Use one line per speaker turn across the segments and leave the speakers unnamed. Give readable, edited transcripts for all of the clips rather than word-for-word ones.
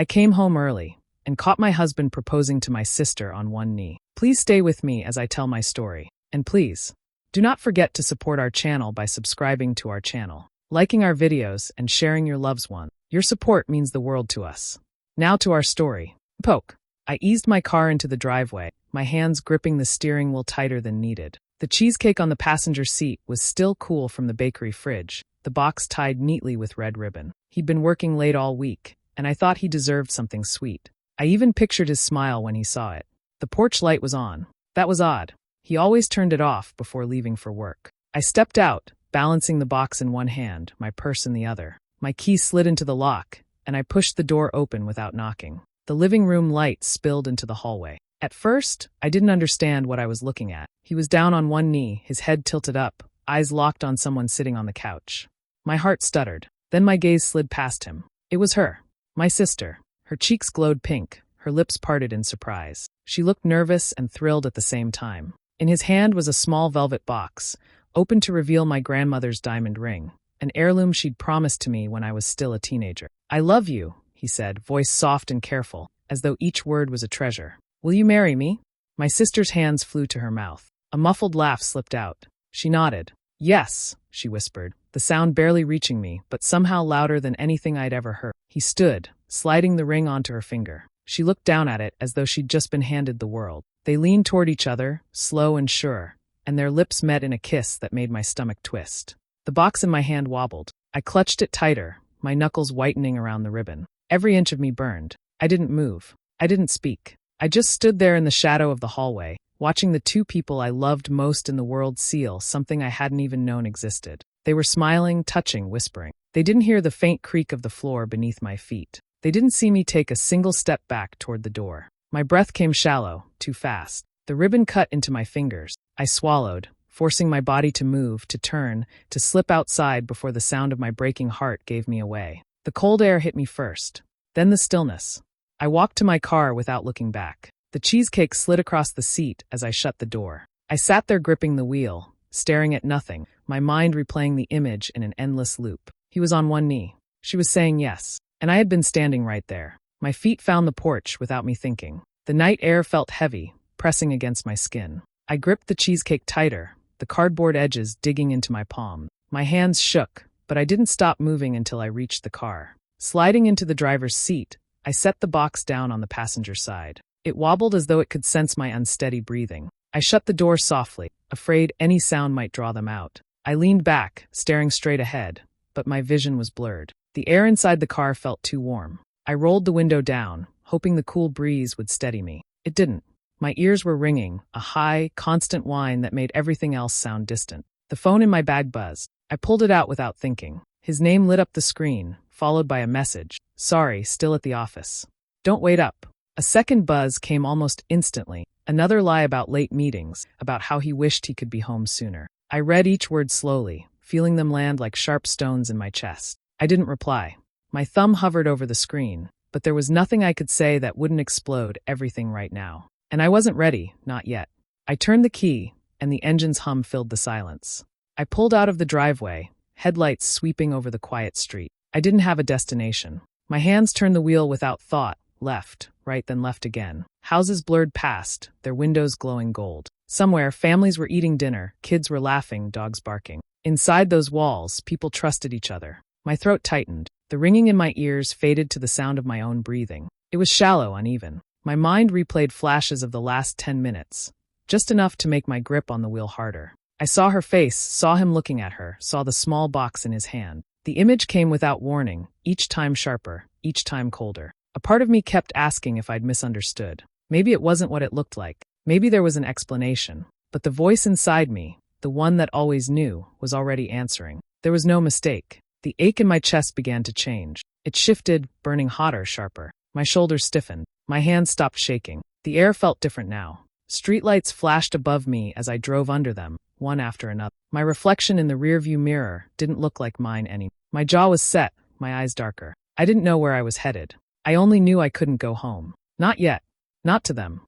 I came home early and caught my husband proposing to my sister on one knee. Please stay with me as I tell my story. And please, do not forget to support our channel by subscribing to our channel, liking our videos, and sharing your loved one. Your support means the world to us. Now to our story. Poke. I eased my car into the driveway, my hands gripping the steering wheel tighter than needed. The cheesecake on the passenger seat was still cool from the bakery fridge, the box tied neatly with red ribbon. He'd been working late all week, and I thought he deserved something sweet. I even pictured his smile when he saw it. The porch light was on. That was odd. He always turned it off before leaving for work. I stepped out, balancing the box in one hand, my purse in the other. My key slid into the lock, and I pushed the door open without knocking. The living room light spilled into the hallway. At first, I didn't understand what I was looking at. He was down on one knee, his head tilted up, eyes locked on someone sitting on the couch. My heart stuttered. Then my gaze slid past him. It was her, my sister. Her cheeks glowed pink, her lips parted in surprise. She looked nervous and thrilled at the same time. In his hand was a small velvet box, open to reveal my grandmother's diamond ring, an heirloom she'd promised to me when I was still a teenager. "I love you," he said, voice soft and careful, as though each word was a treasure. "Will you marry me?" My sister's hands flew to her mouth. A muffled laugh slipped out. She nodded. "Yes," she whispered, the sound barely reaching me, but somehow louder than anything I'd ever heard. He stood, sliding the ring onto her finger. She looked down at it as though she'd just been handed the world. They leaned toward each other, slow and sure, and their lips met in a kiss that made my stomach twist. The box in my hand wobbled. I clutched it tighter, my knuckles whitening around the ribbon. Every inch of me burned. I didn't move. I didn't speak. I just stood there in the shadow of the hallway, watching the two people I loved most in the world seal something I hadn't even known existed. They were smiling, touching, whispering. They didn't hear the faint creak of the floor beneath my feet. They didn't see me take a single step back toward the door. My breath came shallow, too fast. The ribbon cut into my fingers. I swallowed, forcing my body to move, to turn, to slip outside before the sound of my breaking heart gave me away. The cold air hit me first, then the stillness. I walked to my car without looking back. The cheesecake slid across the seat as I shut the door. I sat there gripping the wheel, staring at nothing, my mind replaying the image in an endless loop. He was on one knee. She was saying yes, and I had been standing right there. My feet found the porch without me thinking. The night air felt heavy, pressing against my skin. I gripped the cheesecake tighter, the cardboard edges digging into my palm. My hands shook, but I didn't stop moving until I reached the car. Sliding into the driver's seat, I set the box down on the passenger side. It wobbled as though it could sense my unsteady breathing. I shut the door softly, afraid any sound might draw them out. I leaned back, staring straight ahead, but my vision was blurred. The air inside the car felt too warm. I rolled the window down, hoping the cool breeze would steady me. It didn't. My ears were ringing, a high, constant whine that made everything else sound distant. The phone in my bag buzzed. I pulled it out without thinking. His name lit up the screen, followed by a message. "Sorry, still at the office. Don't wait up." A second buzz came almost instantly. Another lie about late meetings, about how he wished he could be home sooner. I read each word slowly, feeling them land like sharp stones in my chest. I didn't reply. My thumb hovered over the screen, but there was nothing I could say that wouldn't explode everything right now. And I wasn't ready, not yet. I turned the key, and the engine's hum filled the silence. I pulled out of the driveway, headlights sweeping over the quiet street. I didn't have a destination. My hands turned the wheel without thought, left, right, then left again. Houses blurred past, their windows glowing gold. Somewhere, families were eating dinner, kids were laughing, dogs barking. Inside those walls, people trusted each other. My throat tightened. The ringing in my ears faded to the sound of my own breathing. It was shallow, uneven. My mind replayed flashes of the last 10 minutes, just enough to make my grip on the wheel harder. I saw her face, saw him looking at her, saw the small box in his hand. The image came without warning, each time sharper, each time colder. A part of me kept asking if I'd misunderstood. Maybe it wasn't what it looked like. Maybe there was an explanation. But the voice inside me, the one that always knew, was already answering. There was no mistake. The ache in my chest began to change. It shifted, burning hotter, sharper. My shoulders stiffened. My hands stopped shaking. The air felt different now. Streetlights flashed above me as I drove under them, one after another. My reflection in the rearview mirror didn't look like mine anymore. My jaw was set, my eyes darker. I didn't know where I was headed. I only knew I couldn't go home. Not yet. Not to them.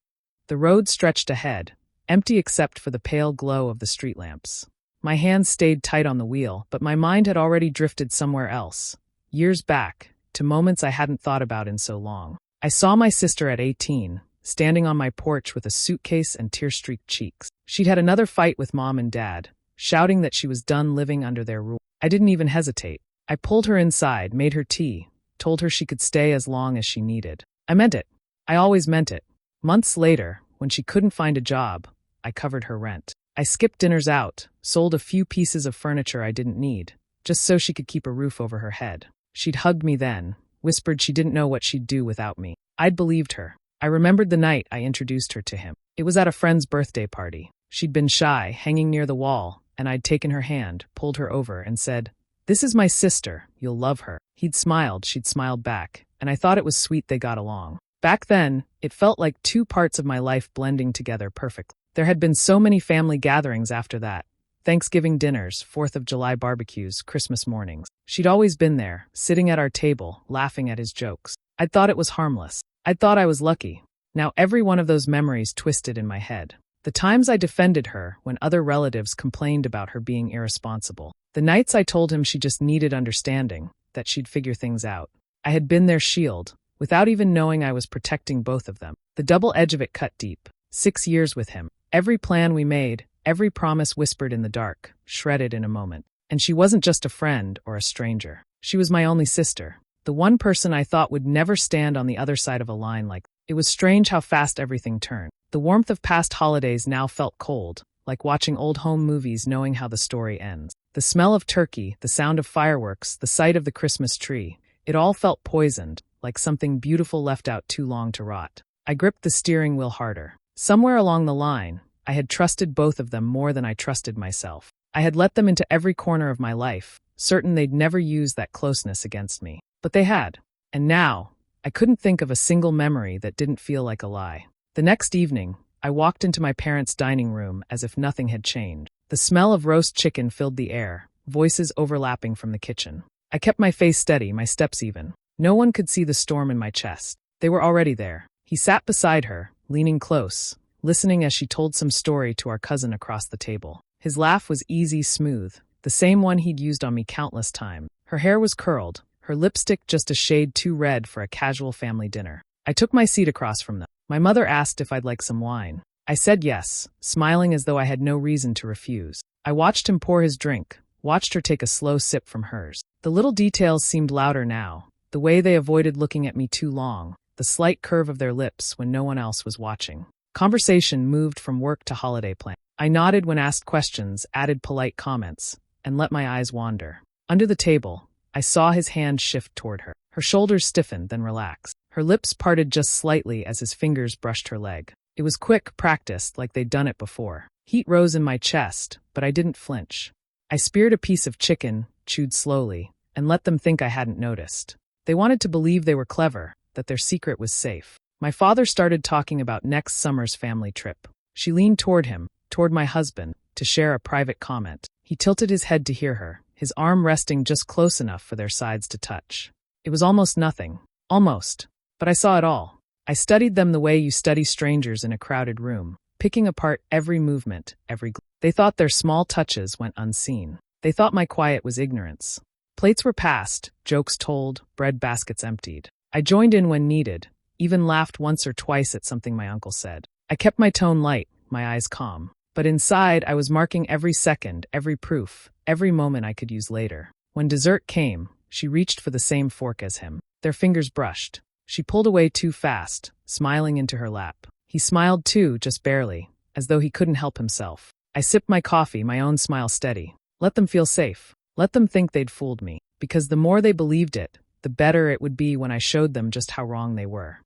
The road stretched ahead, empty except for the pale glow of the street lamps. My hands stayed tight on the wheel, but my mind had already drifted somewhere else. Years back, to moments I hadn't thought about in so long. I saw my sister at 18, standing on my porch with a suitcase and tear-streaked cheeks. She'd had another fight with Mom and Dad, shouting that she was done living under their rule. I didn't even hesitate. I pulled her inside, made her tea, told her she could stay as long as she needed. I meant it. I always meant it. Months later, when she couldn't find a job, I covered her rent. I skipped dinners out, sold a few pieces of furniture I didn't need, just so she could keep a roof over her head. She'd hugged me then, whispered she didn't know what she'd do without me. I'd believed her. I remembered the night I introduced her to him. It was at a friend's birthday party. She'd been shy, hanging near the wall, and I'd taken her hand, pulled her over, and said, "This is my sister. You'll love her." He'd smiled, she'd smiled back, and I thought it was sweet they got along. Back then, it felt like two parts of my life blending together perfectly. There had been so many family gatherings after that. Thanksgiving dinners, 4th of July barbecues, Christmas mornings. She'd always been there, sitting at our table, laughing at his jokes. I'd thought it was harmless. I'd thought I was lucky. Now every one of those memories twisted in my head. The times I defended her when other relatives complained about her being irresponsible. The nights I told him she just needed understanding, that she'd figure things out. I had been their shield, without even knowing I was protecting both of them. The double edge of it cut deep. 6 years with him. Every plan we made, every promise whispered in the dark, shredded in a moment. And she wasn't just a friend or a stranger. She was my only sister. The one person I thought would never stand on the other side of a line like that. It was strange how fast everything turned. The warmth of past holidays now felt cold, like watching old home movies knowing how the story ends. The smell of turkey, the sound of fireworks, the sight of the Christmas tree, it all felt poisoned, like something beautiful left out too long to rot. I gripped the steering wheel harder. Somewhere along the line, I had trusted both of them more than I trusted myself. I had let them into every corner of my life, certain they'd never use that closeness against me. But they had. And now, I couldn't think of a single memory that didn't feel like a lie. The next evening, I walked into my parents' dining room as if nothing had changed. The smell of roast chicken filled the air, voices overlapping from the kitchen. I kept my face steady, my steps even. No one could see the storm in my chest. They were already there. He sat beside her, leaning close, listening as she told some story to our cousin across the table. His laugh was easy, smooth, the same one he'd used on me countless times. Her hair was curled, her lipstick just a shade too red for a casual family dinner. I took my seat across from them. My mother asked if I'd like some wine. I said yes, smiling as though I had no reason to refuse. I watched him pour his drink, watched her take a slow sip from hers. The little details seemed louder now, the way they avoided looking at me too long, the slight curve of their lips when no one else was watching. Conversation moved from work to holiday plan. I nodded when asked questions, added polite comments, and let my eyes wander. Under the table, I saw his hand shift toward her. Her shoulders stiffened, then relaxed. Her lips parted just slightly as his fingers brushed her leg. It was quick, practiced, like they'd done it before. Heat rose in my chest, but I didn't flinch. I speared a piece of chicken, chewed slowly, and let them think I hadn't noticed. They wanted to believe they were clever, that their secret was safe. My father started talking about next summer's family trip. She leaned toward him, toward my husband, to share a private comment. He tilted his head to hear her, his arm resting just close enough for their sides to touch. It was almost nothing. Almost. But I saw it all. I studied them the way you study strangers in a crowded room, picking apart every movement, every They thought their small touches went unseen. They thought my quiet was ignorance. Plates were passed, jokes told, bread baskets emptied. I joined in when needed, even laughed once or twice at something my uncle said. I kept my tone light, my eyes calm. But inside, I was marking every second, every proof, every moment I could use later. When dessert came, she reached for the same fork as him. Their fingers brushed. She pulled away too fast, smiling into her lap. He smiled too, just barely, as though he couldn't help himself. I sipped my coffee, my own smile steady. Let them feel safe. Let them think they'd fooled me. Because the more they believed it, the better it would be when I showed them just how wrong they were.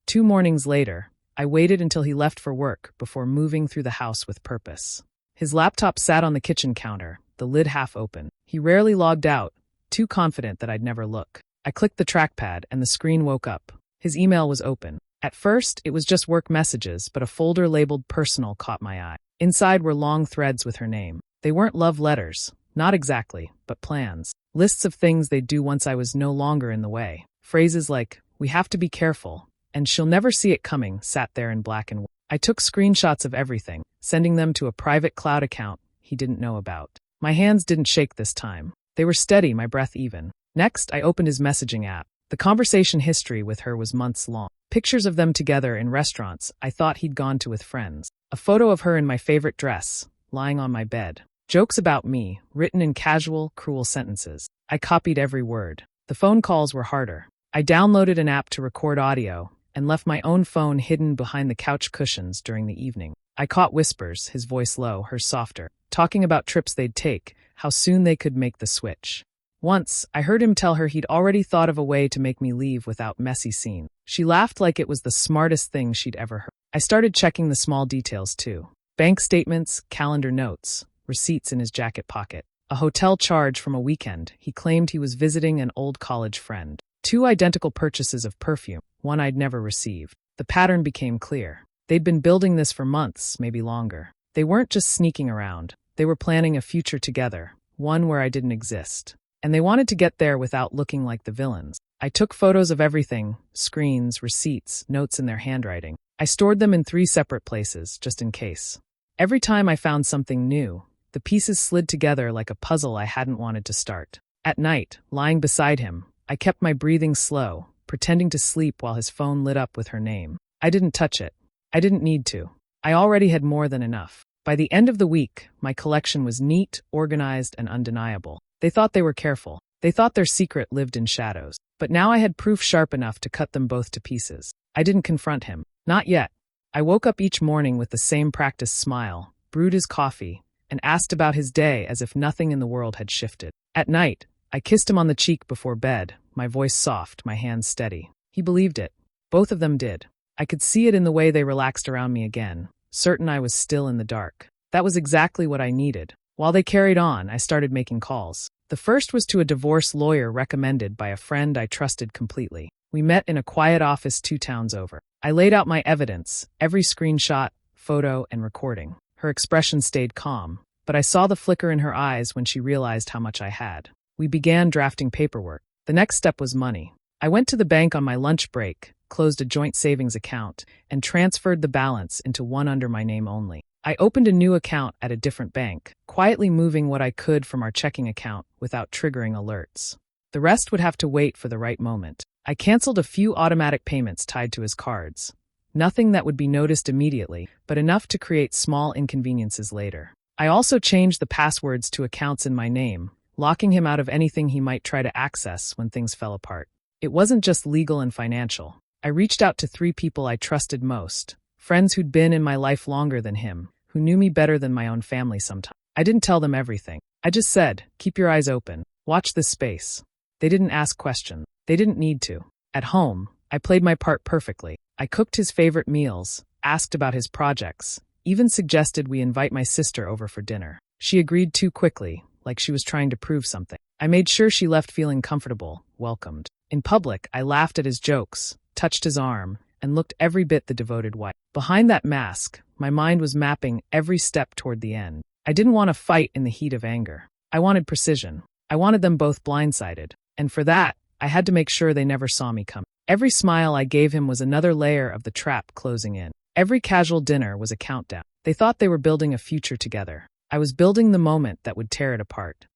2 mornings later, I waited until he left for work before moving through the house with purpose. His laptop sat on the kitchen counter, the lid half open. He rarely logged out, too confident that I'd never look. I clicked the trackpad and the screen woke up. His email was open. At first, it was just work messages, but a folder labeled personal caught my eye. Inside were long threads with her name. They weren't love letters, not exactly, but plans. Lists of things they'd do once I was no longer in the way. Phrases like, "We have to be careful," and "she'll never see it coming," sat there in black and white. I took screenshots of everything, sending them to a private cloud account he didn't know about. My hands didn't shake this time. They were steady, my breath even. Next, I opened his messaging app. The conversation history with her was months long. Pictures of them together in restaurants I thought he'd gone to with friends. A photo of her in my favorite dress, lying on my bed. Jokes about me, written in casual, cruel sentences. I copied every word. The phone calls were harder. I downloaded an app to record audio and left my own phone hidden behind the couch cushions during the evening. I caught whispers, his voice low, hers softer, talking about trips they'd take, how soon they could make the switch. Once, I heard him tell her he'd already thought of a way to make me leave without messy scene. She laughed like it was the smartest thing she'd ever heard. I started checking the small details too. Bank statements, calendar notes, receipts in his jacket pocket. A hotel charge from a weekend. He claimed he was visiting an old college friend. 2 identical purchases of perfume, one I'd never received. The pattern became clear. They'd been building this for months, maybe longer. They weren't just sneaking around. They were planning a future together, one where I didn't exist. And they wanted to get there without looking like the villains. I took photos of everything, screens, receipts, notes in their handwriting. I stored them in 3 separate places, just in case. Every time I found something new, the pieces slid together like a puzzle I hadn't wanted to start. At night, lying beside him, I kept my breathing slow, pretending to sleep while his phone lit up with her name. I didn't touch it. I didn't need to. I already had more than enough. By the end of the week, my collection was neat, organized, and undeniable. They thought they were careful. They thought their secret lived in shadows. But now I had proof sharp enough to cut them both to pieces. I didn't confront him. Not yet. I woke up each morning with the same practiced smile, brewed his coffee, and asked about his day as if nothing in the world had shifted. At night, I kissed him on the cheek before bed, my voice soft, my hands steady. He believed it. Both of them did. I could see it in the way they relaxed around me again, certain I was still in the dark. That was exactly what I needed. While they carried on, I started making calls. The first was to a divorce lawyer recommended by a friend I trusted completely. We met in a quiet office 2 towns over. I laid out my evidence, every screenshot, photo, and recording. Her expression stayed calm, but I saw the flicker in her eyes when she realized how much I had. We began drafting paperwork. The next step was money. I went to the bank on my lunch break, closed a joint savings account, and transferred the balance into one under my name only. I opened a new account at a different bank, quietly moving what I could from our checking account without triggering alerts. The rest would have to wait for the right moment. I canceled a few automatic payments tied to his cards. Nothing that would be noticed immediately, but enough to create small inconveniences later. I also changed the passwords to accounts in my name, locking him out of anything he might try to access when things fell apart. It wasn't just legal and financial. I reached out to 3 people I trusted most. Friends who'd been in my life longer than him, who knew me better than my own family sometimes. I didn't tell them everything. I just said, keep your eyes open. Watch this space. They didn't ask questions. They didn't need to. At home, I played my part perfectly. I cooked his favorite meals, asked about his projects, even suggested we invite my sister over for dinner. She agreed too quickly, like she was trying to prove something. I made sure she left feeling comfortable, welcomed. In public, I laughed at his jokes, touched his arm, and looked every bit the devoted wife. Behind that mask, my mind was mapping every step toward the end. I didn't want to fight in the heat of anger. I wanted precision. I wanted them both blindsided. And for that, I had to make sure they never saw me coming. Every smile I gave him was another layer of the trap closing in. Every casual dinner was a countdown. They thought they were building a future together. I was building the moment that would tear it apart.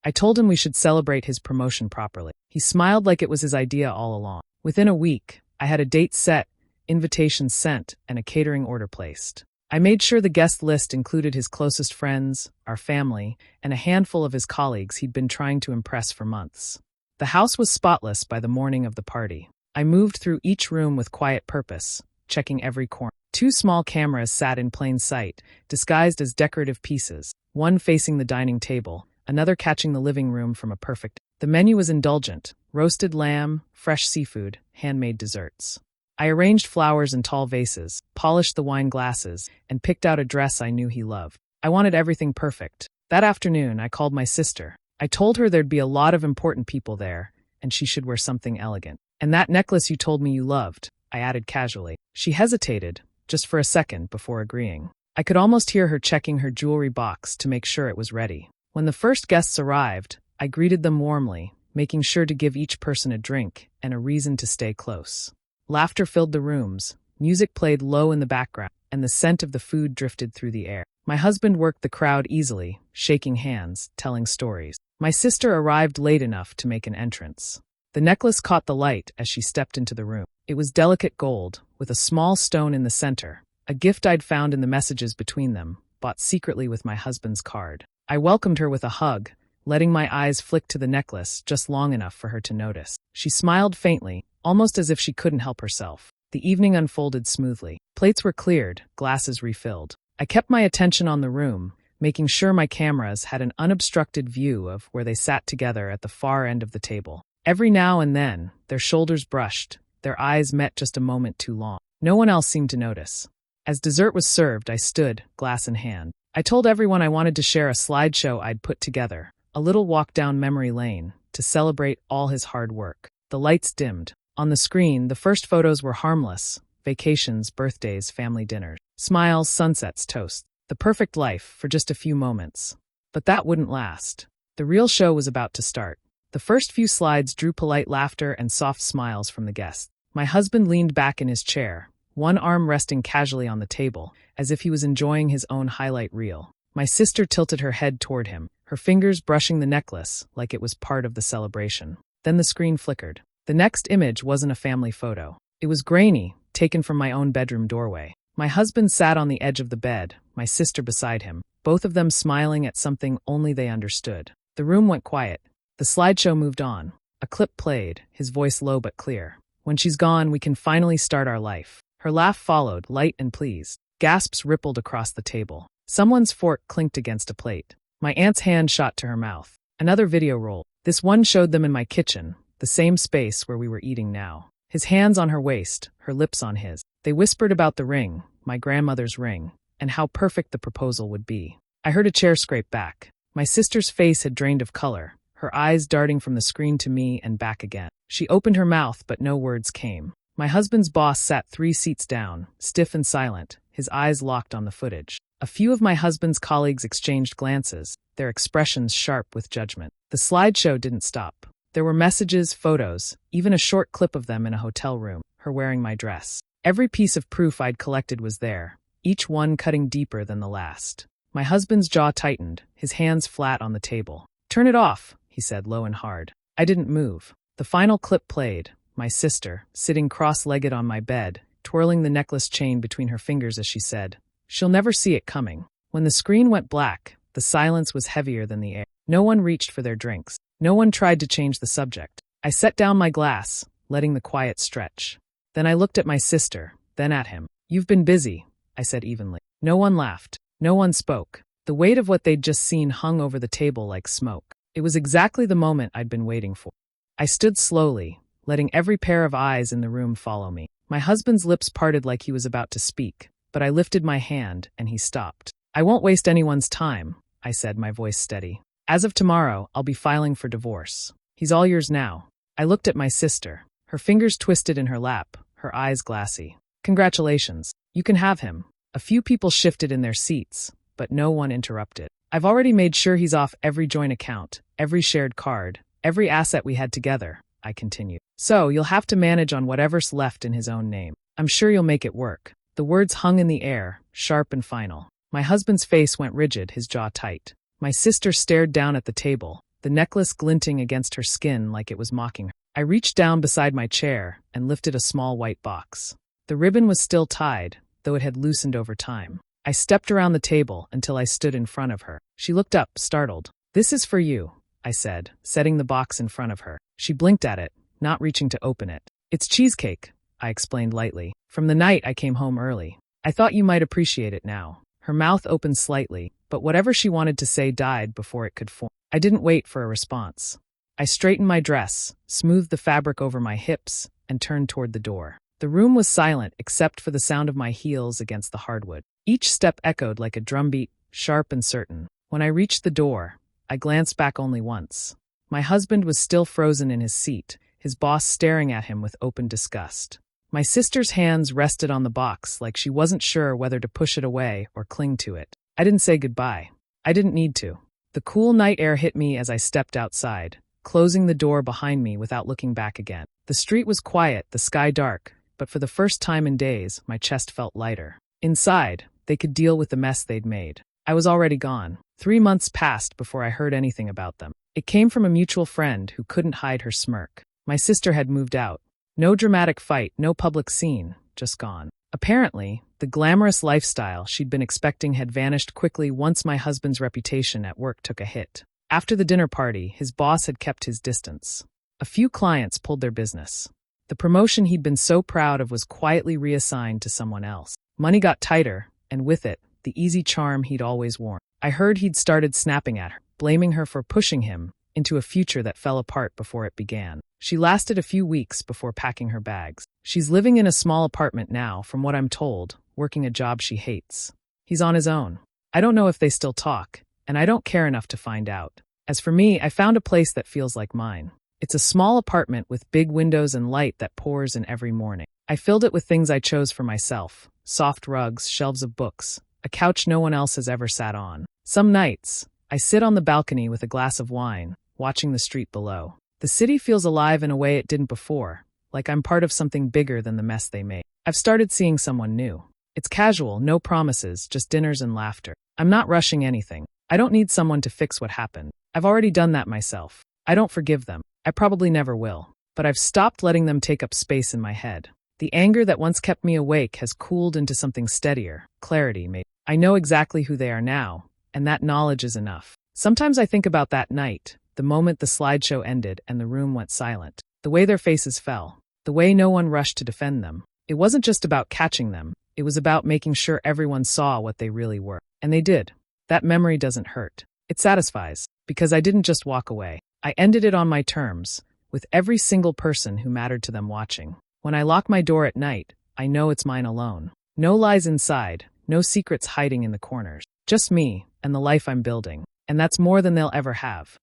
I told him we should celebrate his promotion properly. He smiled like it was his idea all along. Within a week, I had a date set, invitations sent, and a catering order placed. I made sure the guest list included his closest friends, our family, and a handful of his colleagues he'd been trying to impress for months. The house was spotless by the morning of the party. I moved through each room with quiet purpose, checking every corner. 2 small cameras sat in plain sight, disguised as decorative pieces, one facing the dining table, another catching the living room from a perfect. The menu was indulgent: roasted lamb, fresh seafood, handmade desserts. I arranged flowers in tall vases, polished the wine glasses, and picked out a dress I knew he loved. I wanted everything perfect. That afternoon, I called my sister. I told her there'd be a lot of important people there, and she should wear something elegant. And that necklace you told me you loved, I added casually. She hesitated, just for a second, before agreeing. I could almost hear her checking her jewelry box to make sure it was ready. When the first guests arrived, I greeted them warmly, making sure to give each person a drink and a reason to stay close. Laughter filled the rooms, music played low in the background, and the scent of the food drifted through the air. My husband worked the crowd easily, shaking hands, telling stories. My sister arrived late enough to make an entrance. The necklace caught the light as she stepped into the room. It was delicate gold, with a small stone in the center, a gift I'd found in the messages between them, bought secretly with my husband's card. I welcomed her with a hug, letting my eyes flick to the necklace just long enough for her to notice. She smiled faintly, almost as if she couldn't help herself. The evening unfolded smoothly. Plates were cleared, glasses refilled. I kept my attention on the room, making sure my cameras had an unobstructed view of where they sat together at the far end of the table. Every now and then, their shoulders brushed, their eyes met just a moment too long. No one else seemed to notice. As dessert was served, I stood, glass in hand. I told everyone I wanted to share a slideshow I'd put together, a little walk down memory lane, to celebrate all his hard work. The lights dimmed. On the screen, the first photos were harmless: vacations, birthdays, family dinners, smiles, sunsets, toasts. The perfect life for just a few moments. But that wouldn't last. The real show was about to start. The first few slides drew polite laughter and soft smiles from the guests. My husband leaned back in his chair, one arm resting casually on the table, as if he was enjoying his own highlight reel. My sister tilted her head toward him, her fingers brushing the necklace like it was part of the celebration. Then the screen flickered. The next image wasn't a family photo. It was grainy, taken from my own bedroom doorway. My husband sat on the edge of the bed, my sister beside him, both of them smiling at something only they understood. The room went quiet. The slideshow moved on. A clip played, his voice low but clear. "When she's gone, we can finally start our life." Her laugh followed, light and pleased. Gasps rippled across the table. Someone's fork clinked against a plate. My aunt's hand shot to her mouth. Another video rolled. This one showed them in my kitchen, the same space where we were eating now. His hands on her waist, her lips on his. They whispered about the ring, my grandmother's ring, and how perfect the proposal would be. I heard a chair scrape back. My sister's face had drained of color, her eyes darting from the screen to me and back again. She opened her mouth, but no words came. My husband's boss sat 3 seats down, stiff and silent, his eyes locked on the footage. A few of my husband's colleagues exchanged glances, their expressions sharp with judgment. The slideshow didn't stop. There were messages, photos, even a short clip of them in a hotel room, her wearing my dress. Every piece of proof I'd collected was there, each one cutting deeper than the last. My husband's jaw tightened, his hands flat on the table. "Turn it off," he said low and hard. I didn't move. The final clip played, my sister, sitting cross-legged on my bed, twirling the necklace chain between her fingers as she said, "She'll never see it coming." When the screen went black, the silence was heavier than the air. No one reached for their drinks. No one tried to change the subject. I set down my glass, letting the quiet stretch. Then I looked at my sister, then at him. "You've been busy," I said evenly. No one laughed. No one spoke. The weight of what they'd just seen hung over the table like smoke. It was exactly the moment I'd been waiting for. I stood slowly, letting every pair of eyes in the room follow me. My husband's lips parted like he was about to speak, but I lifted my hand and he stopped. "I won't waste anyone's time," I said, my voice steady. "As of tomorrow, I'll be filing for divorce. He's all yours now." I looked at my sister, her fingers twisted in her lap, her eyes glassy. "Congratulations. You can have him." A few people shifted in their seats, but no one interrupted. "I've already made sure he's off every joint account, every shared card, every asset we had together," I continued. "So you'll have to manage on whatever's left in his own name. I'm sure you'll make it work." The words hung in the air, sharp and final. My husband's face went rigid, his jaw tight. My sister stared down at the table, the necklace glinting against her skin like it was mocking her. I reached down beside my chair and lifted a small white box. The ribbon was still tied, though it had loosened over time. I stepped around the table until I stood in front of her. She looked up, startled. "This is for you," I said, setting the box in front of her. She blinked at it, not reaching to open it. "It's cheesecake," I explained lightly. "From the night I came home early. I thought you might appreciate it now." Her mouth opened slightly, but whatever she wanted to say died before it could form. I didn't wait for a response. I straightened my dress, smoothed the fabric over my hips, and turned toward the door. The room was silent except for the sound of my heels against the hardwood. Each step echoed like a drumbeat, sharp and certain. When I reached the door, I glanced back only once. My husband was still frozen in his seat, his boss staring at him with open disgust. My sister's hands rested on the box like she wasn't sure whether to push it away or cling to it. I didn't say goodbye. I didn't need to. The cool night air hit me as I stepped outside, closing the door behind me without looking back again. The street was quiet, the sky dark, but for the first time in days, my chest felt lighter. Inside, they could deal with the mess they'd made. I was already gone. 3 months passed before I heard anything about them. It came from a mutual friend who couldn't hide her smirk. My sister had moved out. No dramatic fight, no public scene, just gone. Apparently, the glamorous lifestyle she'd been expecting had vanished quickly once my husband's reputation at work took a hit. After the dinner party, his boss had kept his distance. A few clients pulled their business. The promotion he'd been so proud of was quietly reassigned to someone else. Money got tighter, and with it, the easy charm he'd always worn. I heard he'd started snapping at her, blaming her for pushing him into a future that fell apart before it began. She lasted a few weeks before packing her bags. She's living in a small apartment now, from what I'm told, working a job she hates. He's on his own. I don't know if they still talk, and I don't care enough to find out. As for me, I found a place that feels like mine. It's a small apartment with big windows and light that pours in every morning. I filled it with things I chose for myself: soft rugs, shelves of books, a couch no one else has ever sat on. Some nights, I sit on the balcony with a glass of wine, watching the street below. The city feels alive in a way it didn't before, like I'm part of something bigger than the mess they made. I've started seeing someone new. It's casual, no promises, just dinners and laughter. I'm not rushing anything. I don't need someone to fix what happened. I've already done that myself. I don't forgive them. I probably never will. But I've stopped letting them take up space in my head. The anger that once kept me awake has cooled into something steadier, clarity maybe. I know exactly who they are now, and that knowledge is enough. Sometimes I think about that night, the moment the slideshow ended and the room went silent. The way their faces fell. The way no one rushed to defend them. It wasn't just about catching them. It was about making sure everyone saw what they really were. And they did. That memory doesn't hurt. It satisfies. Because I didn't just walk away. I ended it on my terms, with every single person who mattered to them watching. When I lock my door at night, I know it's mine alone. No lies inside, no secrets hiding in the corners. Just me, and the life I'm building. And that's more than they'll ever have.